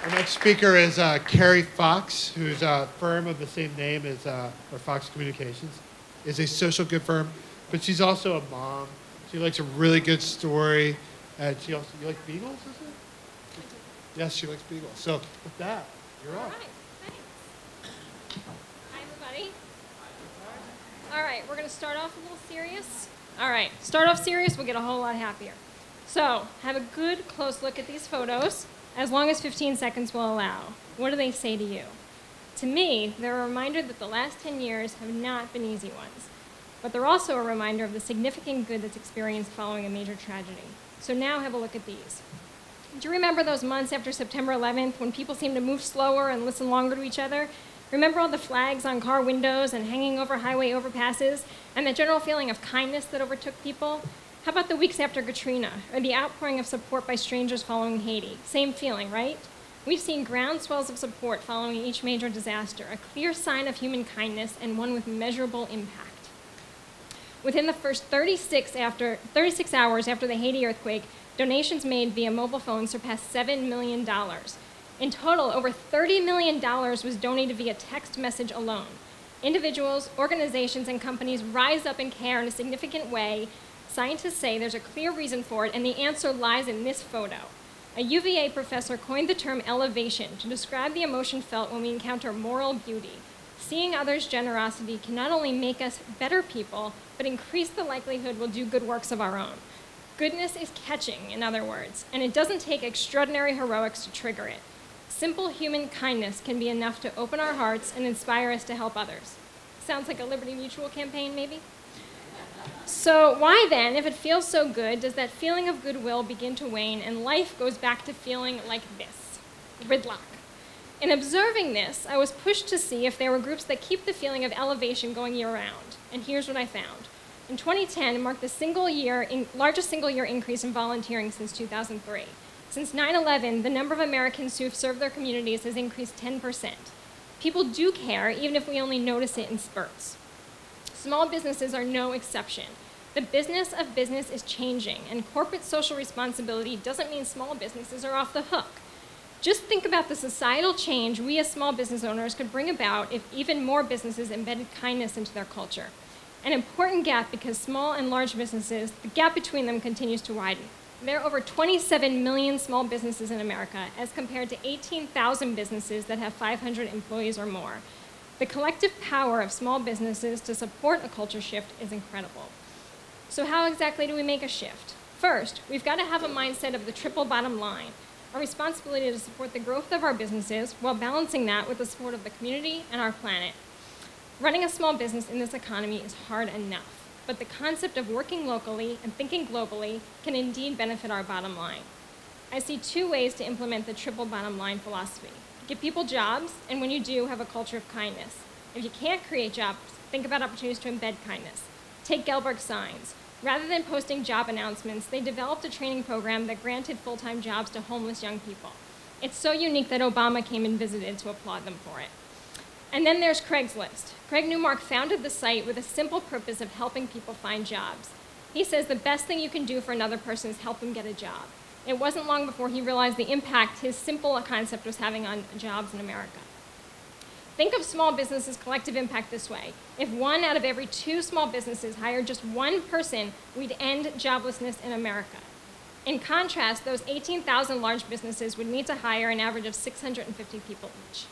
Our next speaker is Carrie Fox, whose firm of the same name as or Fox Communications, is a social good firm, but she's also a mom. She likes a really good story, and she also, you like beagles, is it? Yes, she likes beagles. So with that, you're up. All right, thanks. Hi, everybody. All right, we're going to start off a little serious. All right, start off serious, we'll get a whole lot happier. So, have a good close look at these photos, as long as 15 seconds will allow. What do they say to you? To me, they're a reminder that the last 10 years have not been easy ones. But they're also a reminder of the significant good that's experienced following a major tragedy. So now have a look at these. Do you remember those months after September 11th when people seemed to move slower and listen longer to each other? Remember all the flags on car windows and hanging over highway overpasses, and the general feeling of kindness that overtook people? How about the weeks after Katrina, or the outpouring of support by strangers following Haiti? Same feeling, right? We've seen groundswells of support following each major disaster, a clear sign of human kindness and one with measurable impact. Within the first 36 hours after the Haiti earthquake, donations made via mobile phone surpassed $7 million. In total, over $30 million was donated via text message alone. Individuals, organizations, and companies rise up and care in a significant way. Scientists say there's a clear reason for it, and the answer lies in this photo. A UVA professor coined the term elevation to describe the emotion felt when we encounter moral beauty. Seeing others' generosity can not only make us better people, but increase the likelihood we'll do good works of our own. Goodness is catching, in other words, and it doesn't take extraordinary heroics to trigger it. Simple human kindness can be enough to open our hearts and inspire us to help others. Sounds like a Liberty Mutual campaign, maybe? So why then, if it feels so good, does that feeling of goodwill begin to wane and life goes back to feeling like this? Gridlock. In observing this, I was pushed to see if there were groups that keep the feeling of elevation going year-round, and here's what I found. In 2010, it marked the largest single-year increase in volunteering since 2003. Since 9/11, the number of Americans who have served their communities has increased 10%. People do care, even if we only notice it in spurts. Small businesses are no exception. The business of business is changing, and corporate social responsibility doesn't mean small businesses are off the hook. Just think about the societal change we as small business owners could bring about if even more businesses embedded kindness into their culture. An important gap because small and large businesses, the gap between them continues to widen. There are over 27 million small businesses in America as compared to 18,000 businesses that have 500 employees or more. The collective power of small businesses to support a culture shift is incredible. So how exactly do we make a shift? First, we've got to have a mindset of the triple bottom line. Our responsibility to support the growth of our businesses while balancing that with the support of the community and our planet. Running a small business in this economy is hard enough, but the concept of working locally and thinking globally can indeed benefit our bottom line. I see two ways to implement the triple bottom line philosophy. Give people jobs, and when you do, have a culture of kindness. If you can't create jobs, think about opportunities to embed kindness. Take Gelberg Signs. Rather than posting job announcements, they developed a training program that granted full-time jobs to homeless young people. It's so unique that Obama came and visited to applaud them for it. And then there's Craigslist. Craig Newmark founded the site with a simple purpose of helping people find jobs. He says the best thing you can do for another person is help them get a job. It wasn't long before he realized the impact his simple concept was having on jobs in America. Think of small businesses' collective impact this way. If 1 out of every 2 small businesses hired just 1 person, we'd end joblessness in America. In contrast, those 18,000 large businesses would need to hire an average of 650 people each.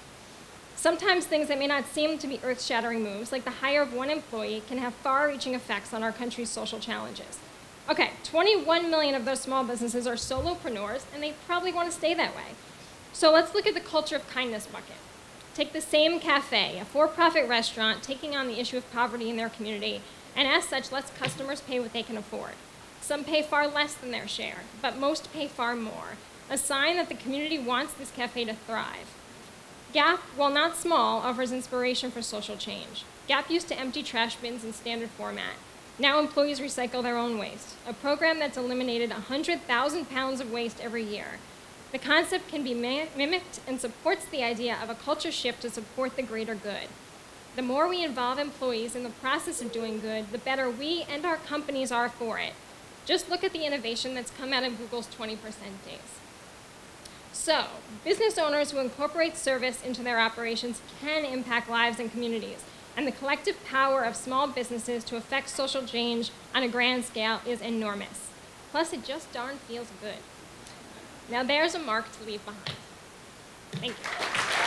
Sometimes things that may not seem to be earth-shattering moves, like the hire of 1 employee, can have far-reaching effects on our country's social challenges. Okay, 21 million of those small businesses are solopreneurs, and they probably want to stay that way. So let's look at the culture of kindness bucket. Take the same cafe, a for-profit restaurant taking on the issue of poverty in their community, and as such, lets customers pay what they can afford. Some pay far less than their share, but most pay far more, a sign that the community wants this cafe to thrive. Gap, while not small, offers inspiration for social change. Gap used to empty trash bins in standard format. Now employees recycle their own waste, a program that's eliminated 100,000 pounds of waste every year. The concept can be mimicked and supports the idea of a culture shift to support the greater good. The more we involve employees in the process of doing good, the better we and our companies are for it. Just look at the innovation that's come out of Google's 20% days. So, business owners who incorporate service into their operations can impact lives and communities. And the collective power of small businesses to affect social change on a grand scale is enormous. Plus, it just darn feels good. Now there's a mark to leave behind. Thank you.